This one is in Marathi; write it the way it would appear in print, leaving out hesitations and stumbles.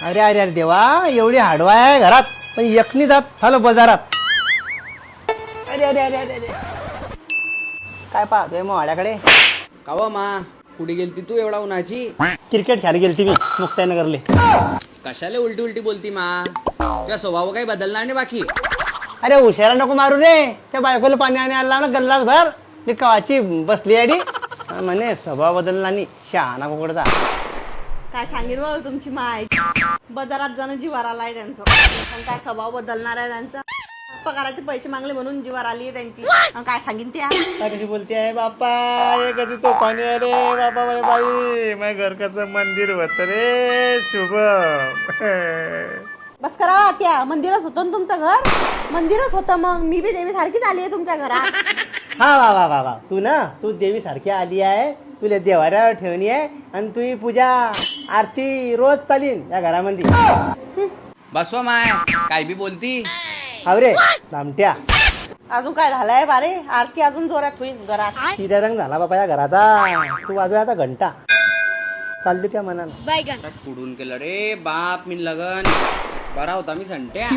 अरे अरे अरे देवा, एवढी हाडवा आहे घरात पण एकनी जात झालं बाजारात. अरे अरे अरे अरे अरे काय पाहतोय मग वाड्याकडे? काव मा कुठे गेलती तू एवढा उन्हाची? क्रिकेट खेळायला गेलती मी मुक्ताईनगरले. कशाला उलटी उलटी बोलती मा? तुझा स्वभाव काही बदलणार नाही बाकी. अरे हुशारा नको मारू रे, त्या बायकोला पाणी आणि आला ना गल्लास भर. मी कवाची बसली अडी म्हणे स्वभाव बदलला नाही शहाणा कुकडचा. काय सांगेल बघ तुमची माय, बाजारात जाणं जीवार आलाय त्यांचं. पण काय स्वभाव बदलणार आहे त्यांचा? पगाराचे पैसे मागले म्हणून जीवार आली आहे त्यांची. आणि काय सांगेन त्या? काय कशी बोलते आहे बाप्पा, हे कशी तो पाणी अरे बापा बाई बाई, माझ्या घर कसं मंदिर होत रे शुभ. बस करा त्या, मंदिरच होतं ना तुमचं घर? मंदिरच होतं, मग मी बी देवी सारखीच आली आहे तुमच्या घरात. हा वा वा वा वा, तू देवी सारखी आली आहे, तुला देवाऱ्यावर ठेवणी आहे आणि तुझी पूजा आरती रोज चालीन या घरामध्ये. बसवा माय, काय बी बोलती. हावरे लामट्या, अजून काय झालंय बारे? आरती अजून जोरात होईल घरात. किती रंग झाला बाबा या घराचा. तू वाजूया आता घंटा, चालते त्या मनानं. पुढून केलं रे बाप मी लगन. बरा होता मी संट्या.